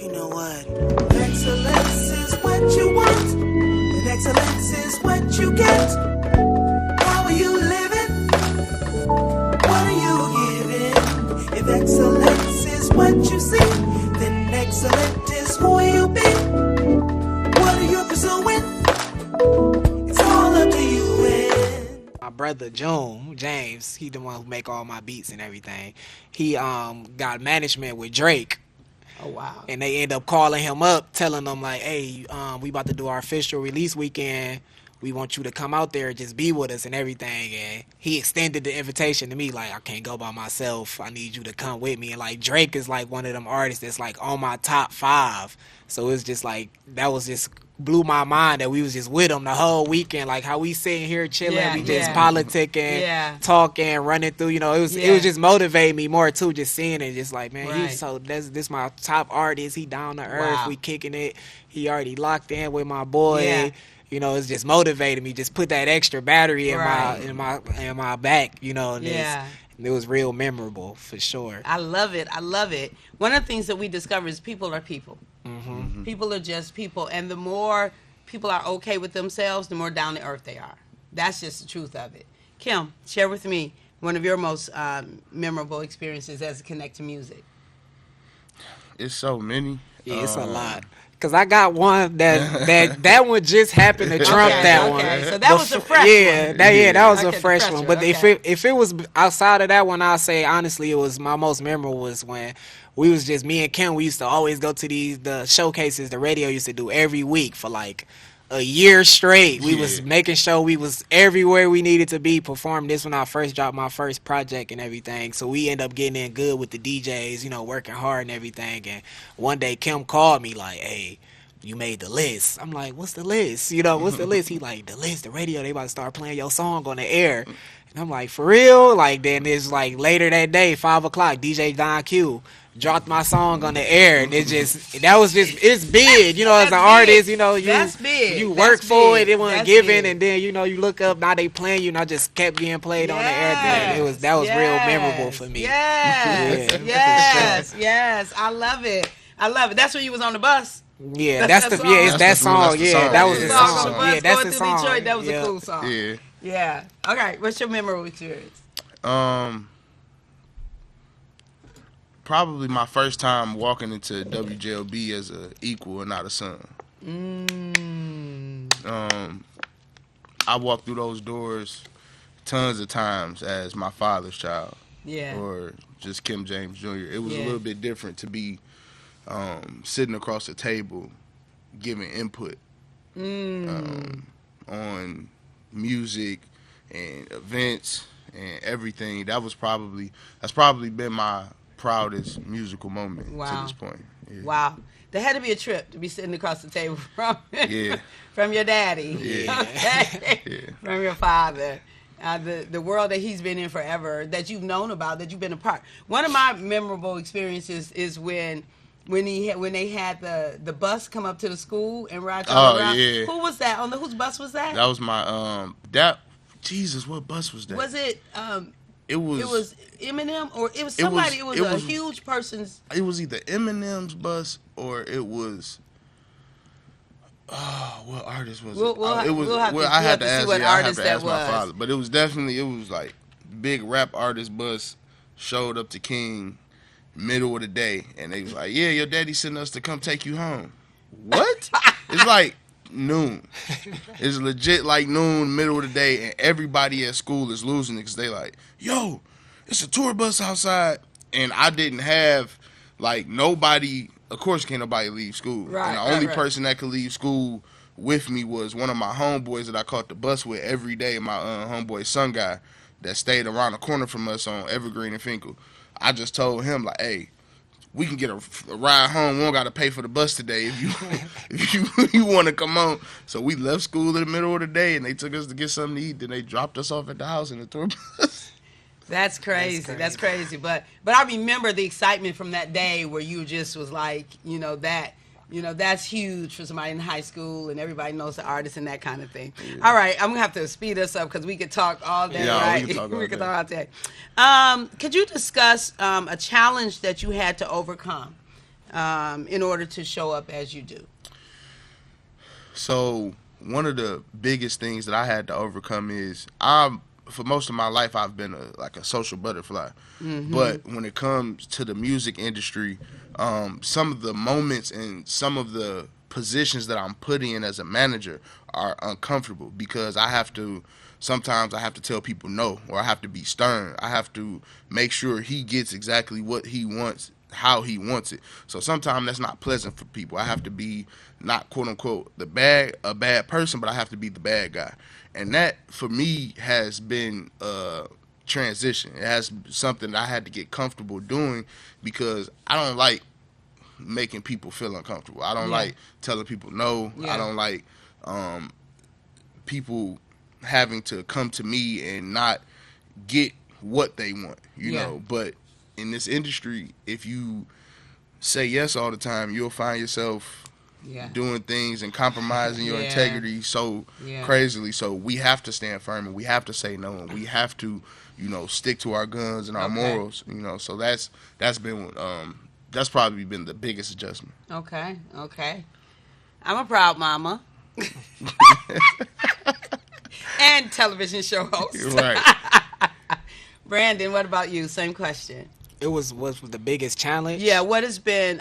You know what? Excellence is what you want, and excellence is what you get. How are you living? What are you giving? If excellence is what you see, then excellent is who you be. What are you pursuing? It's all up to you and My brother James, he the one who make all my beats and everything. He got management with Drake. Oh, wow. And they end up calling him up, telling him like, "Hey, we about to do our official release weekend. We want you to come out there and just be with us and everything." And he extended the invitation to me, like, "I can't go by myself. I need you to come with me." And like Drake is like one of them artists that's like on my top 5. So it's just like that was just blew my mind that we was just with him the whole weekend, like how we sitting here chilling, we just politicking, talking, running through. You know, it was just motivating me more too, just seeing it, just like, man, he's so this my top artist. He down to earth. We kicking it. He already locked in with my boy. Yeah. You know, it's just motivated me. Just put that extra battery in my back. You know, and it was real memorable for sure. I love it. I love it. One of the things that we discover is people are people. Mm-hmm. People are just people, and the more people are okay with themselves, the more down to earth they are. That's just the truth of it. Kim, share with me one of your most memorable experiences as it connects to music. It's so many. Yeah, it's a lot. Cause I got one that one just happened to trump that one. So that was a fresh one. That was a fresh one. But if it was outside of that one, I'll say honestly, it was my most memorable was when we was just me and Kim. We used to always go to the showcases the radio used to do every week for like a year straight. We was making sure we was everywhere we needed to be, performing. This when I first dropped my first project and everything. So we end up getting in good with the DJs, you know, working hard and everything. And one day Kim called me like, "Hey, you made the list." I'm like, "What's the list? You know, what's the list?" He like, "The list, the radio, they about to start playing your song on the air." And I'm like, "For real?" Like then it's like later that day, 5 o'clock, DJ Don Q dropped my song on the air, and it's big, you know, as an artist, you know, you work for it wasn't given, and then, you know, you look up, now they playing you, and I just kept getting played on the air. That was real memorable for me. Yes, I love it. That's when you was on the bus. Yeah, it's that song. Yeah, that was the song. Yeah, that's the song. Detroit, that was a cool song. Yeah. Okay, what's your memorable experience? Probably my first time walking into WJLB as an equal and not a son. I walked through those doors tons of times as my father's child. Yeah. Or just Kim James Jr. It was a little bit different to be sitting across the table giving input on music and events and everything. That's probably been my proudest musical moment to this point. Yeah. Wow. There had to be a trip to be sitting across the table from from your daddy, from your father, the world that he's been in forever, that you've known about, that you've been a part. One of my memorable experiences is when they had the bus come up to the school and ride y'all around. Yeah. Who was that? Whose bus was that? That was my Jesus, what bus was that? Was it It was Eminem, or it was somebody. It was a huge person's. It was either Eminem's bus or it was. What artist was it? I had to ask my father, but it was like big rap artist bus showed up to King middle of the day, and they was like, "Yeah, your daddy sent us to come take you home." What? It's like noon. It's legit like noon, middle of the day, and everybody at school is losing it because they like, "Yo, it's a tour bus outside," and I didn't have like nobody. Of course, can't nobody leave school. Right, and the only person that could leave school with me was one of my homeboys that I caught the bus with every day. My homeboy Sun Guy that stayed around the corner from us on Evergreen and Finkel. I just told him like, "Hey, we can get a ride home. We don't got to pay for the bus today if you want to come on." So we left school in the middle of the day, and they took us to get something to eat. Then they dropped us off at the house in the tour bus. That's crazy. That's crazy. But I remember the excitement from that day where you just was like, that's huge for somebody in high school, and everybody knows the artist and that kind of thing. Yeah. All right, I'm gonna have to speed us up because we could talk all day. Right? We could talk all day. Could you discuss a challenge that you had to overcome in order to show up as you do? So one of the biggest things that I had to overcome is for most of my life I've been a social butterfly. But when it comes to the music industry, some of the moments and some of the positions that I'm put in as a manager are uncomfortable because sometimes I have to tell people no, or I have to be stern. I have to make sure he gets exactly what he wants, how he wants it. So sometimes that's not pleasant for people. I have to be not quote unquote a bad person, but I have to be the bad guy. And that for me has been a transition. It has something that I had to get comfortable doing because I don't like making people feel uncomfortable. I don't like telling people no. I don't like people having to come to me and not get what they want, you know. But in this industry, if you say yes all the time, you'll find yourself doing things and compromising your integrity so crazily. So we have to stand firm and we have to say no and we have to, stick to our guns and our morals, So that's been that's probably been the biggest adjustment. Okay. I'm a proud mama. And television show host. Right. Brandon, what about you? Same question. It was the biggest challenge? Yeah, what has been,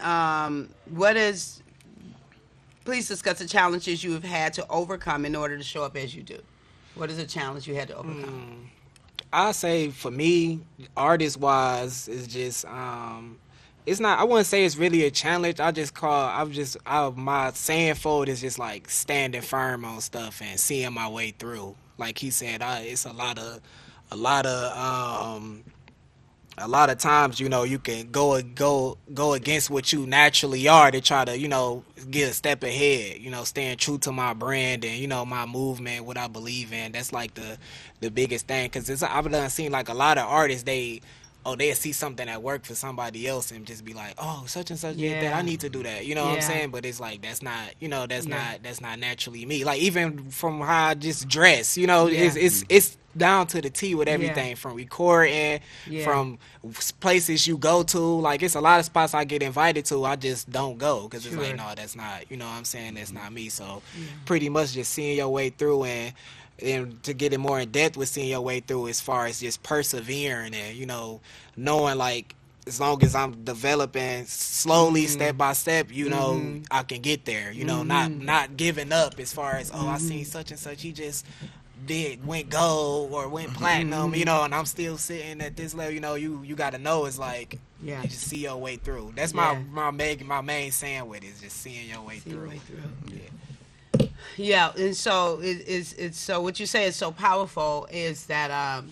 please discuss the challenges you have had to overcome in order to show up as you do. What is a challenge you had to overcome? I say for me, artist-wise, is just, it's not, I wouldn't say it's really a challenge. My saying for it is just like standing firm on stuff and seeing my way through. Like he said, it's a lot of times, you can go against what you naturally are to try to, get a step ahead, staying true to my brand and, my movement, what I believe in. That's like the biggest thing. Cause I've done seen like a lot of artists, they'll see something that worked for somebody else and just be like, oh, such and such did that, I need to do that. You know what I'm saying? But it's like, that's not, that's not naturally me. Like even from how I just dress, it's down to the T with everything from recording, from places you go to. Like it's a lot of spots I get invited to, I just don't go because it's like, no, that's not, what I'm saying, that's not me. So pretty much just seeing your way through and to get it more in depth with seeing your way through as far as just persevering and, knowing like as long as I'm developing slowly, step by step, I can get there, not giving up as far as, I seen such and such, he just went gold or went platinum, and I'm still sitting at this level, you got to know it's like, you just see your way through. That's my main saying with it, is just seeing your way through. Yeah, and so it's so what you say is so powerful is that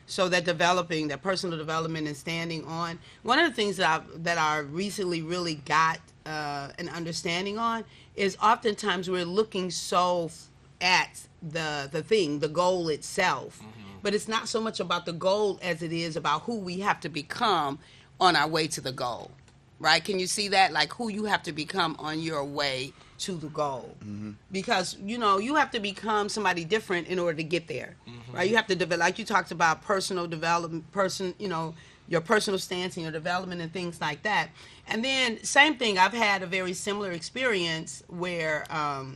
so that developing, that personal development and standing on. One of the things that I recently really got an understanding on is oftentimes we're looking so at the goal itself, but it's not so much about the goal as it is about who we have to become on our way to the goal, right? Can you see that? Like who you have to become on your way to the goal, because you have to become somebody different in order to get there, right? You have to develop, like you talked about, personal development, your personal stance and your development and things like that. And then same thing, I've had a very similar experience where I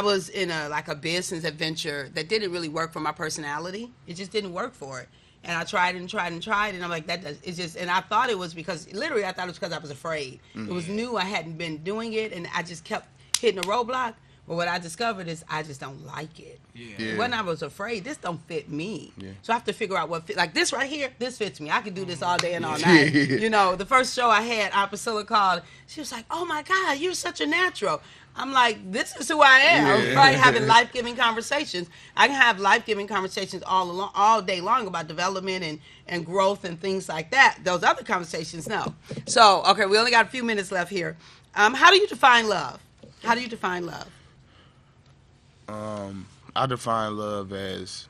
was in a business adventure that didn't really work for my personality. It just didn't work for it. And I tried and I'm like, it's just, and I thought it was because, literally I thought it was because I was afraid. It was new, I hadn't been doing it, and I just kept hitting a roadblock. But what I discovered is I just don't like it. When I was afraid, this don't fit me. So I have to figure out what fit. Like this right here, this fits me. I can do this all day and all night. The first show I had, Aunt Priscilla called. She was like, oh my God, you're such a natural. I'm like, this is who I am. I'm probably having life-giving conversations. I can have life-giving conversations all day long about development and growth and things like that. Those other conversations, no. So, okay, we only got a few minutes left here. How do you define love? How do you define love? I define love as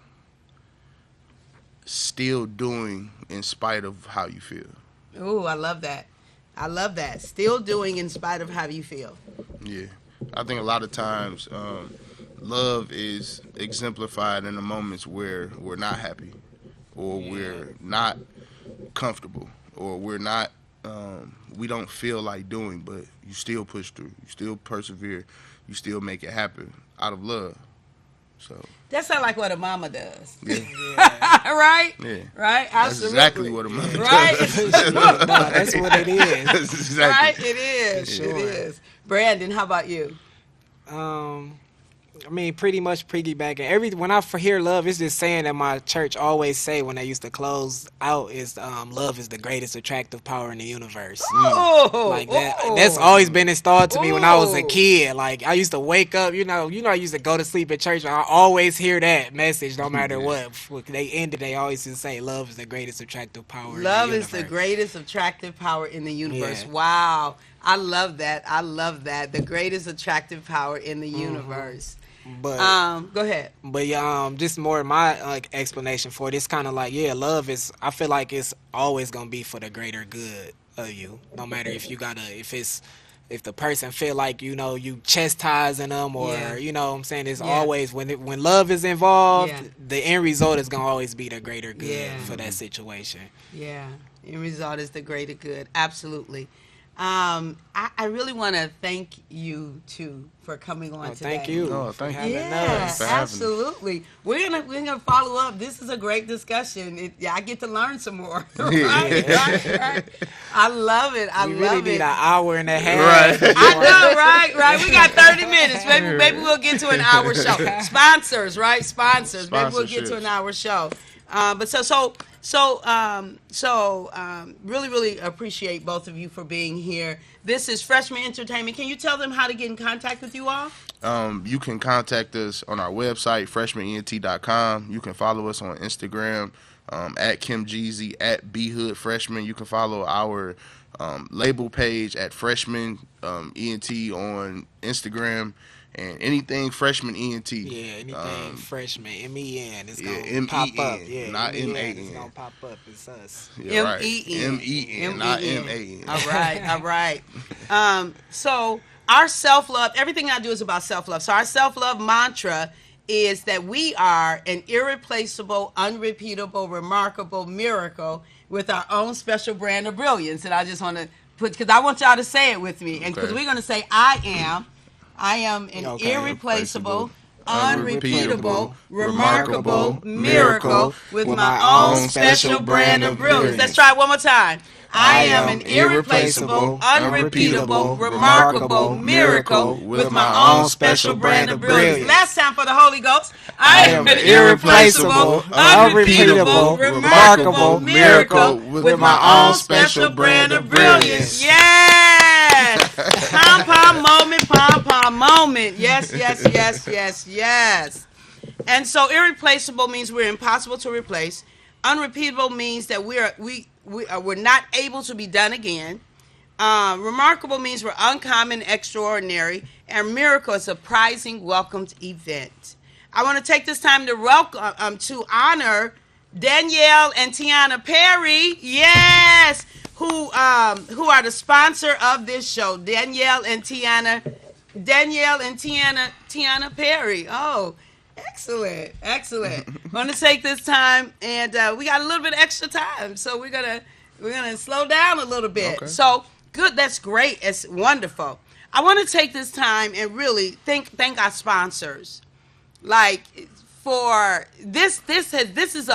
still doing in spite of how you feel. Ooh, I love that. I love that. Still doing in spite of how you feel. Yeah. I think a lot of times love is exemplified in the moments where we're not happy or we're not comfortable or we're not we don't feel like doing, but you still push through, you still persevere, you still make it happen out of love. So that sounds like what a mama does. Yeah. Right? Yeah. Right? That's exactly what a mama does. Right? That's what it is. That's exactly. Right? It is. Sure. It is. Brandon, how about you? I mean, pretty much piggybacking. When I hear love, it's just saying that my church always say when they used to close out is love is the greatest attractive power in the universe. Like that. That's always been installed to me when I was a kid. Like I used to wake up, I used to go to sleep at church. I always hear that message, no matter what. They ended. They always just say love is the greatest attractive power. Love in the is the greatest attractive power in the universe. Yeah. Wow, I love that. The greatest attractive power in the universe. But go ahead. But just more my explanation for it. It's kind of like, love is. I feel like it's always gonna be for the greater good of you. No matter if the person feel like you chastising them or you know what I'm saying. It's always when love is involved, the end result is gonna always be the greater good for that situation. Yeah, end result is the greater good. Absolutely. I really want to thank you too for coming on today. Thank you. Oh, thank you. Yeah, absolutely. We're gonna follow up. This is a great discussion. I get to learn some more. Right. I love it. I we love really it. Need an hour and a half. Right. I know, right. We got 30 minutes. Maybe we'll get to an hour show. Sponsors, right? Sponsors. Maybe we'll get to an hour show. But really, really appreciate both of you for being here. This is Freshman Entertainment. Can you tell them how to get in contact with you all? You can contact us on our website, freshmanent.com. You can follow us on Instagram, at Kim Jeezy, at BHoodFreshman. You can follow our label page at Freshman ENT on Instagram. And anything Freshman ENT. Yeah, anything Freshman, MEN. It's going to M-E-N, pop up. Yeah, not M-E-N. M-A-N. It's going to pop up. It's us. Yeah, right. M-E-N, not M-A-N. All right. So our self-love, everything I do is about self-love. So our self-love mantra is that we are an irreplaceable, unrepeatable, remarkable miracle with our own special brand of brilliance. And I just want to because I want y'all to say it with me. And because we're going to say, I am an irreplaceable, unrepeatable, remarkable miracle with my own special brand of brilliance. Let's try it one more time. I am an irreplaceable, unrepeatable, remarkable miracle with my own special brand of brilliance. Last time for the Holy Ghost. I am an irreplaceable, unrepeatable, remarkable miracle with my own special brand of brilliance. Yes! Pom-pom moment. Yes. And so irreplaceable means we're impossible to replace. Unrepeatable means that we're not able to be done again. Remarkable means we're uncommon, extraordinary, and miracle is a surprising, welcomed event. I want to take this time to honor Danielle and Tiana Perry, yes, who are the sponsor of this show. Danielle and Tiana Perry. Oh, excellent. Want to take this time, and we got a little bit extra time, so we're gonna slow down a little bit. Okay. So good, that's great, it's wonderful. I want to take this time and really thank our sponsors, like for this. This is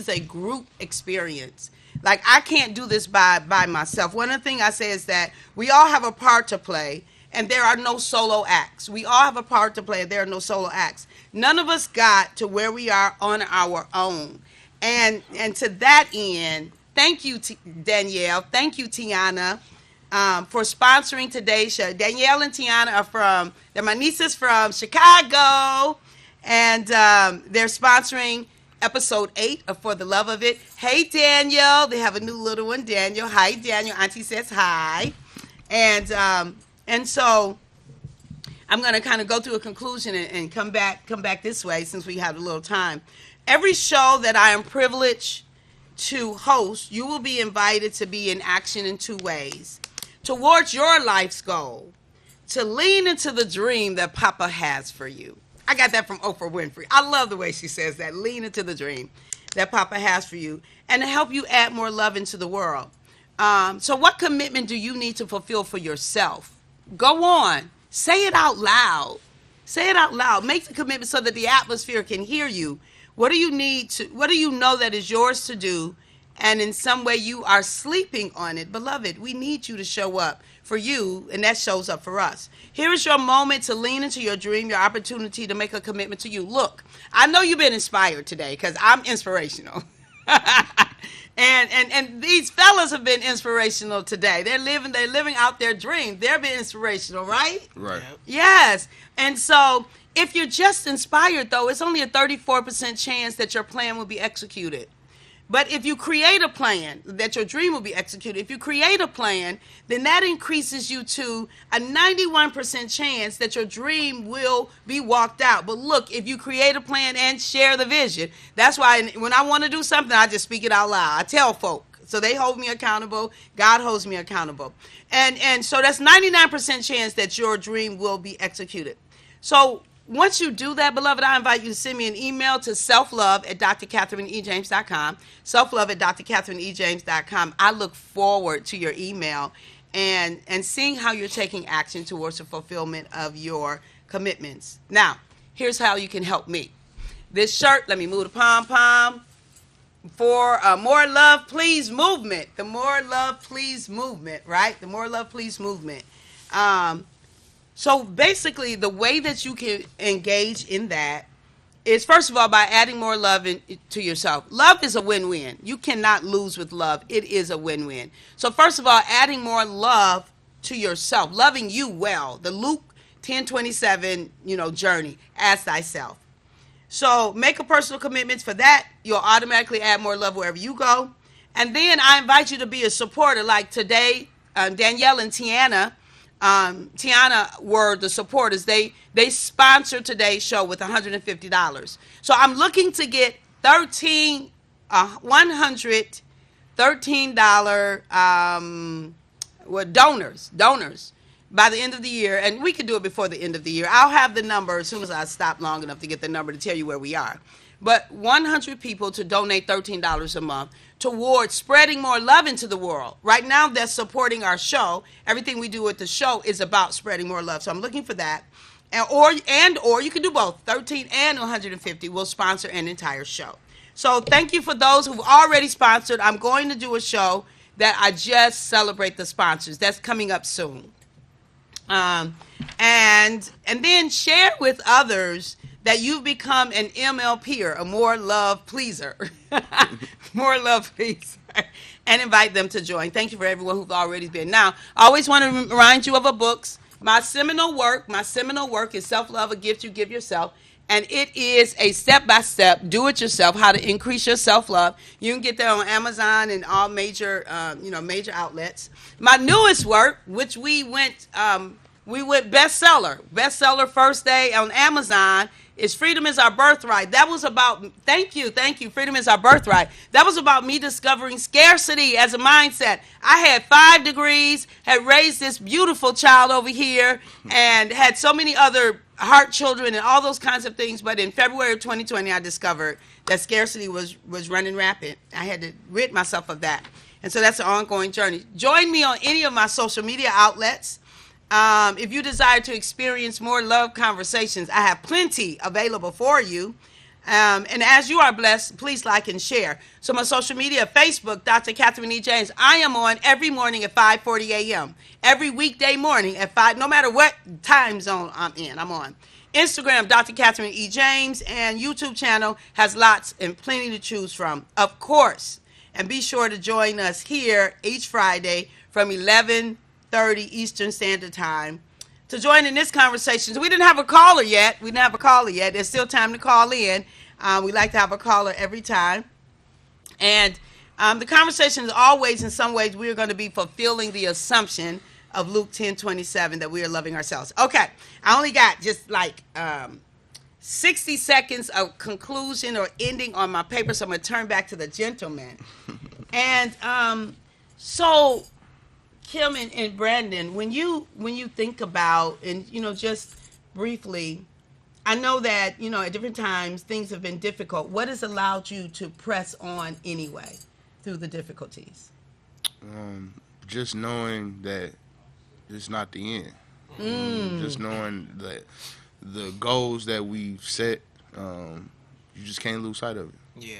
a group experience. Like I can't do this by myself. One of the things I say is that we all have a part to play. And there are no solo acts. We all have a part to play, and there are no solo acts. None of us got to where we are on our own. And to that end, thank you, Danielle. Thank you, Tiana, for sponsoring today's show. Danielle and Tiana they're my nieces from Chicago, and they're sponsoring episode 8 of For the Love of It. Hey, Danielle. They have a new little one, Daniel. Hi, Daniel. Auntie says hi. And so I'm going to kind of go through a conclusion and come back this way since we have a little time. Every show that I am privileged to host, you will be invited to be in action in 2 ways. Towards your life's goal, to lean into the dream that Papa has for you. I got that from Oprah Winfrey. I love the way she says that. Lean into the dream that Papa has for you. And to help you add more love into the world. So what commitment do you need to fulfill for yourself? Go on. Say it out loud. Say it out loud. Make the commitment so that the atmosphere can hear you. What do you know that is yours to do? And in some way you are sleeping on it. Beloved, we need you to show up for you, and that shows up for us. Here is your moment to lean into your dream, your opportunity to make a commitment to you. Look, I know you've been inspired today because I'm inspirational. And these fellas have been inspirational today. They're living out their dream. They're being inspirational, right? Right. Yes. And so if you're just inspired, though, it's only a 34% chance that your plan will be executed. But if you create a plan, that your dream will be executed. If you create a plan, then that increases you to a 91% chance that your dream will be walked out. But look, if you create a plan and share the vision, that's why when I want to do something, I just speak it out loud. I tell folk. So they hold me accountable. God holds me accountable. And so that's 99% chance that your dream will be executed. So once you do that, beloved, I invite you to send me an email to selflove@drcatherineejames.com, selflove@drcatherineejames.com. I look forward to your email and seeing how you're taking action towards the fulfillment of your commitments. Now, here's how you can help me. This shirt, let me move the pom-pom, for More Love, Please movement. The More Love, Please movement, right? The More Love, Please movement. So basically, the way that you can engage in that is, first of all, by adding more love to yourself. Love is a win-win. You cannot lose with love. It is a win-win. So first of all, adding more love to yourself, loving you well. The Luke 10:27, journey. Ask thyself. So make a personal commitment for that. You'll automatically add more love wherever you go. And then I invite you to be a supporter. Like today, Danielle and Tiana were the supporters. They sponsored today's show with $150. So I'm looking to get $113 donors by the end of the year, and we could do it before the end of the year. I'll have the number as soon as I stop long enough to get the number to tell you where we are. But 100 people to donate $13 a month towards spreading more love into the world. Right now, they're supporting our show. Everything we do with the show is about spreading more love. So I'm looking for that. Or you can do both. 13 and 150 will sponsor an entire show. So thank you for those who've already sponsored. I'm going to do a show that I just celebrate the sponsors. That's coming up soon. And then share with others that you've become an MLPer, a More Love Pleaser. More Love Pleaser. And invite them to join. Thank you for everyone who's already been. Now, I always want to remind you of a book. My seminal work is Self-Love, A Gift You Give Yourself. And it is a step-by-step, do-it-yourself, how to increase your self-love. You can get that on Amazon and all major outlets. My newest work, which we went bestseller first day on Amazon, is Freedom is Our Birthright. That was about, thank you, Freedom is Our Birthright. That was about me discovering scarcity as a mindset. I had 5 degrees, had raised this beautiful child over here, and had so many other heart children and all those kinds of things. But in February of 2020, I discovered that scarcity was running rapid. I had to rid myself of that. And so that's an ongoing journey. Join me on any of my social media outlets. If you desire to experience more love conversations, I have plenty available for you. And as you are blessed, please like and share. So my social media, Facebook, Dr. Catherine E. James. I am on every morning at 5:40 a.m. Every weekday morning at 5, no matter what time zone I'm in, I'm on. Instagram, Dr. Catherine E. James, and YouTube channel has lots and plenty to choose from, of course. And be sure to join us here each Friday from 11:30 Eastern Standard Time to join in this conversation. So we didn't have a caller yet. There's still time to call in. We like to have a caller every time. And the conversation is always, in some ways, we are going to be fulfilling the assumption of Luke 10:27 that we are loving ourselves. Okay, I only got just like 60 seconds of conclusion or ending on my paper, so I'm going to turn back to the gentleman. And so Kim and Brandon, when you think about, and just briefly, I know that at different times things have been difficult. What has allowed you to press on anyway through the difficulties? Just knowing that it's not the end. Just knowing that the goals that we've set, you just can't lose sight of it. Yeah.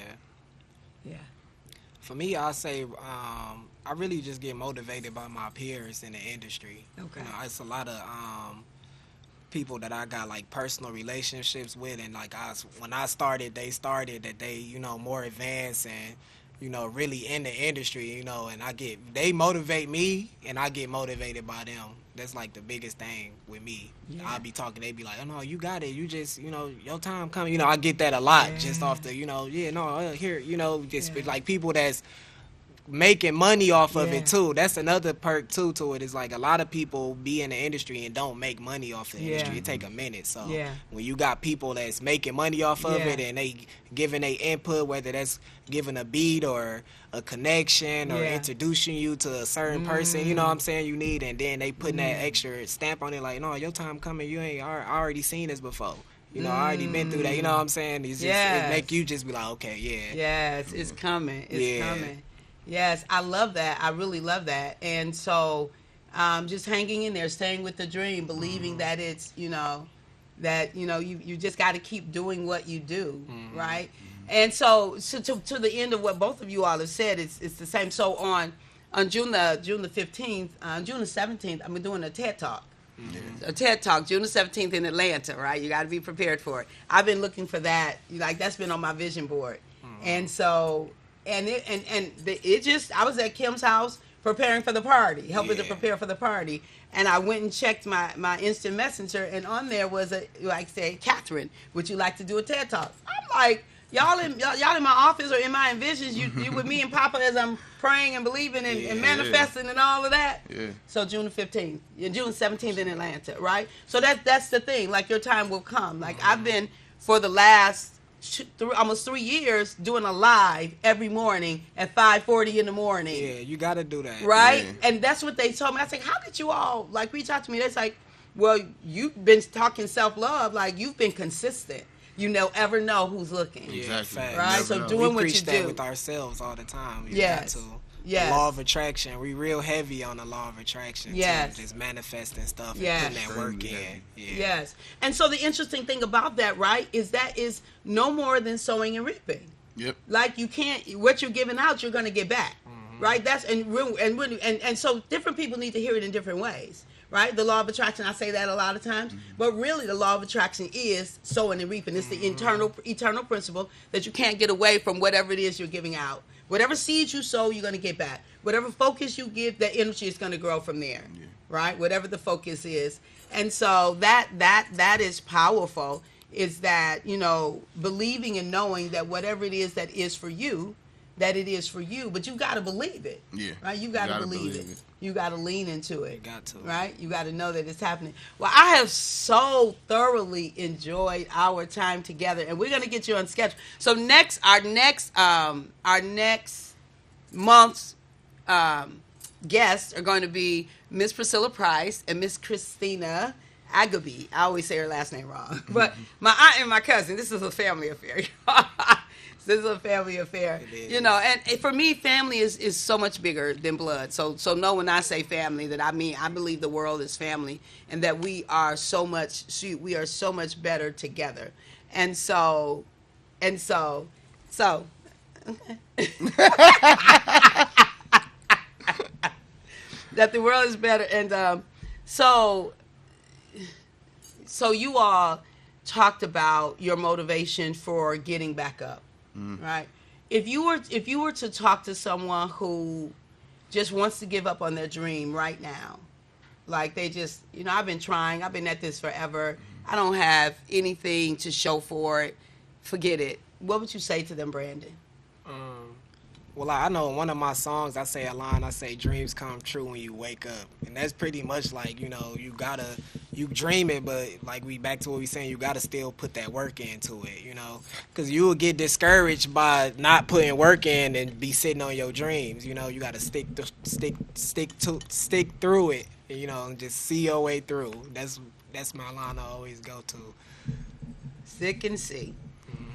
For me, I say I really just get motivated by my peers in the industry. Okay. You know, it's a lot of people that I got like personal relationships with, and like when I started, they started that they, you know, more advanced and, you know, really in the industry, you know, and they motivate me and I get motivated by them. That's like the biggest thing with me. Yeah. I'll be talking, they be like, oh no, you got it. You just, you know, your time coming. You know, I get that a lot just off the, you know, here, you know, just like people that's making money off of it too. That's another perk too to it. Is like a lot of people be in the industry and don't make money off the industry. It take a minute. So when you got people that's making money off of it and they giving their input, whether that's giving a beat or a connection or introducing you to a certain person, you know what I'm saying, you need, and then they putting that extra stamp on it like, no, your time coming, you ain't I already seen this before. You know, I already been through that. You know what I'm saying? It's just, it make you just be like, okay, Yes, it's coming. It's coming. Yes, I love that. I really love that. And so just hanging in there, staying with the dream, believing that it's, you know, you just got to keep doing what you do, right? And so to the end of what both of you all have said, it's the same. So on June the 15th, June the 17th, I'm doing a TED Talk. A TED Talk, June the 17th in Atlanta, right? You got to be prepared for it. I've been looking for that. Like, that's been on my vision board. And so... I was at Kim's house preparing for the party, helping to prepare for the party, and I went and checked my instant messenger, and on there was Catherine, would you like to do a TED Talk? I'm like, y'all in my office or in my envisions, you with me and Papa as I'm praying and believing and manifesting and all of that. So June the 15th, June 17th in Atlanta, right? So that's the thing. Like, your time will come. Like, I've been for the last almost 3 years doing a live every morning at 5:40 in the morning. Yeah, you got to do that. Right? And that's what they told me. I was like, how did you all, like, reach out to me? It's like, well, you've been talking self-love. Like, you've been consistent. You ever know who's looking. Exactly. Right? So doing what you do. We preach that with ourselves all the time. Yes. The law of attraction. We real heavy on the law of attraction. Yes. Too. Just manifesting stuff and putting that work in. Yes. And so the interesting thing about that, right, is that is no more than sowing and reaping. Yep. Like, you can't, what you're giving out, you're going to get back. Right? That's and so different people need to hear it in different ways. Right? The law of attraction, I say that a lot of times. But really, the law of attraction is sowing and reaping. It's the eternal principle that you can't get away from whatever it is you're giving out. Whatever seeds you sow, you're going to get back. Whatever focus you give, that energy is going to grow from there, right? Whatever the focus is. And so that is powerful, is that, you know, believing and knowing that whatever it is that is for you, that it is for you, but you got to believe it. Right? You got to believe it. You got to lean into it. You got to. Right? You got to know that it's happening. Well, I have so thoroughly enjoyed our time together, and we're going to get you on schedule. So our next month's guests are going to be Miss Priscilla Price and Miss Christina Agaby. I always say her last name wrong. But my aunt and my cousin, this is a family affair. This is a family affair, you know, and for me, family is so much bigger than blood. So know when I say family that I mean, I believe the world is family, and that we are so much better together. And so that the world is better. And so you all talked about your motivation for getting back up. Right. If you were to talk to someone who just wants to give up on their dream right now, like they just, you know, I've been trying, I've been at this forever, I don't have anything to show for it, forget it. What would you say to them, Brandon? Well, I know in one of my songs, I say a line, I say, dreams come true when you wake up. And that's pretty much like, you know, you dream it, but like back to what we saying, you got to still put that work into it, you know. Because you will get discouraged by not putting work in and be sitting on your dreams. You know, you got to stick through it, you know, and just see your way through. That's my line I always go to. Stick and see.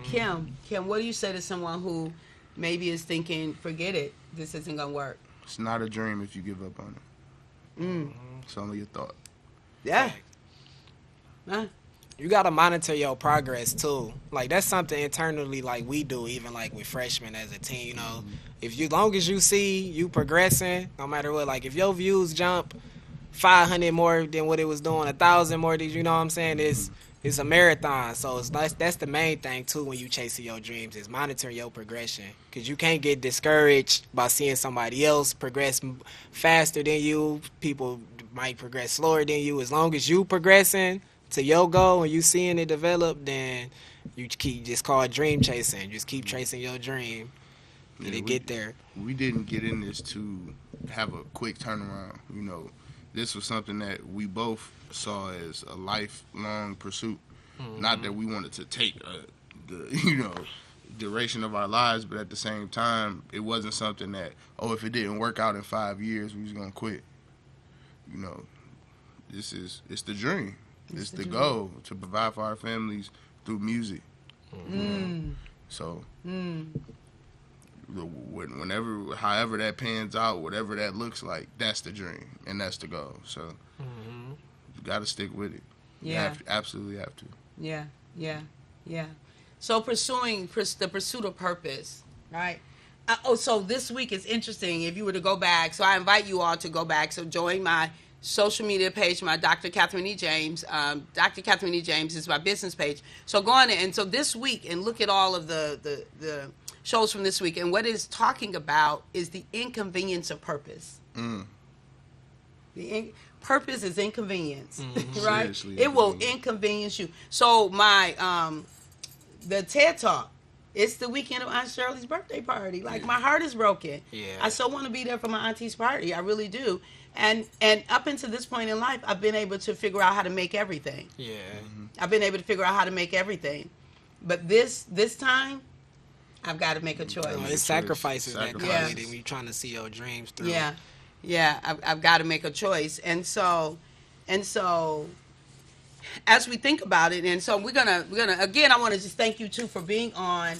Kim, what do you say to someone who maybe is thinking, forget it, this isn't going to work? It's not a dream if you give up on it. It's only a thought. Yeah. Huh? You gotta monitor your progress too. Like that's something internally like we do, even like with freshmen as a team. You know, if you long as you see you progressing, no matter what. Like if your views jump 500 more than what it was doing, 1,000 more than you know what I'm saying. It's a marathon, so that's the main thing too when you chasing your dreams is monitoring your progression, because you can't get discouraged by seeing somebody else progress faster than you. People might progress slower than you. As long as you progressing to your goal and you seeing it develop, then you keep just call it dream chasing. Just keep chasing your dream and get there. We didn't get in this to have a quick turnaround. You know, this was something that we both saw as a lifelong pursuit. Not that we wanted to take the duration of our lives, but at the same time, it wasn't something that, if it didn't work out in 5 years, we was gonna quit. You know, it's the dream. It's the goal to provide for our families through music. So, however that pans out, whatever that looks like, that's the dream and that's the goal. So, you got to stick with it. Yeah, absolutely have to. Yeah. So the pursuit of purpose, right? So this week is interesting. If you were to go back, so I invite you all to go back. So join my social media page, my Dr. Catherine E. James. Dr. Catherine E. James is my business page. So go on and so this week and look at all of the shows from this week. And what it's talking about is the inconvenience of purpose. Purpose is inconvenience, right? Seriously, it will inconvenience you. So my the TED Talk, it's the weekend of Aunt Shirley's birthday party. Like my heart is broken. Yeah. I so want to be there for my auntie's party. I really do. And up until this point in life, I've been able to figure out how to make everything. Yeah. I've been able to figure out how to make everything. But this time, I've got to make a choice. It sacrifices that quality when you're trying to see your dreams through. Yeah, I've got to make a choice. And so as we think about it, and so we're gonna again, I want to just thank you too for being on.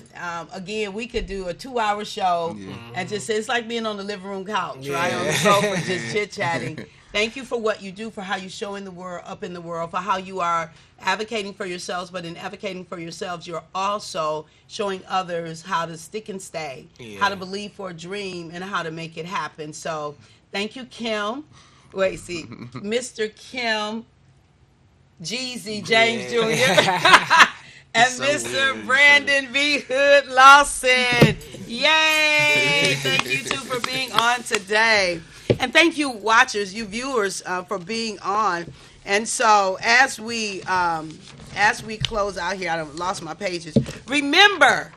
Again, we could do a 2-hour show and just it's like being on the living room couch, right, on the sofa, just chit chatting. Thank you for what you do, for how you show in the world, up in the world, for how you are advocating for yourselves, but in advocating for yourselves, you're also showing others how to stick and stay, how to believe for a dream, and how to make it happen. So thank you, Kim. Mr. Kim Jeezy James Jr. and so Mr. Brandon V. Hood Lawson. Yay! Thank you two for being on today. And thank you, watchers, you viewers, for being on. And so as we close out here, I lost my pages. Remember,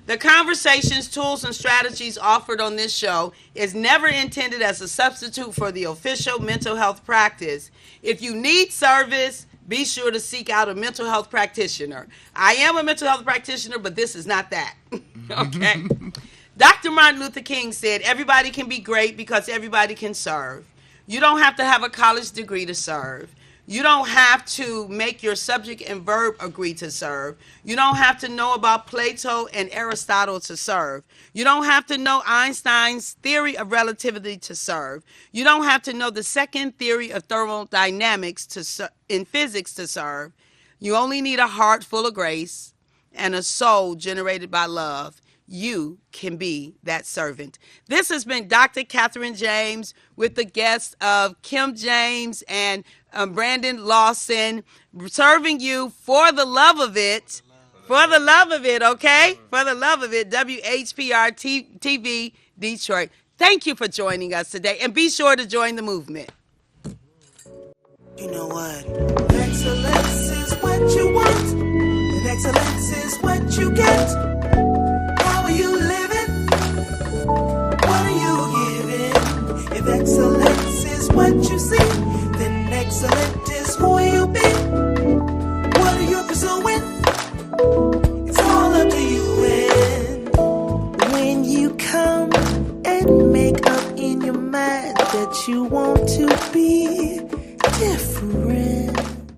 the conversations, tools, and strategies offered on this show is never intended as a substitute for the official mental health practice. If you need service, be sure to seek out a mental health practitioner. I am a mental health practitioner, but this is not that. Okay? Dr. Martin Luther King said, everybody can be great because everybody can serve. You don't have to have a college degree to serve. You don't have to make your subject and verb agree to serve. You don't have to know about Plato and Aristotle to serve. You don't have to know Einstein's theory of relativity to serve. You don't have to know the second theory of thermodynamics in physics to serve. You only need a heart full of grace and a soul generated by love. You can be that servant. This has been Dr. Catherine James with the guests of Kim James and Brandon Lawson, serving you for the love of it. For the love of it, okay? For the love of it, WHPR TV Detroit. Thank you for joining us today, and be sure to join the movement. You know what? Excellence is what you want, and excellence is what you get. How are you living? What are you giving? If excellence is what you see, then excellent is who you be. What are you pursuing? It's all up to you. And when you come and make up in your mind that you want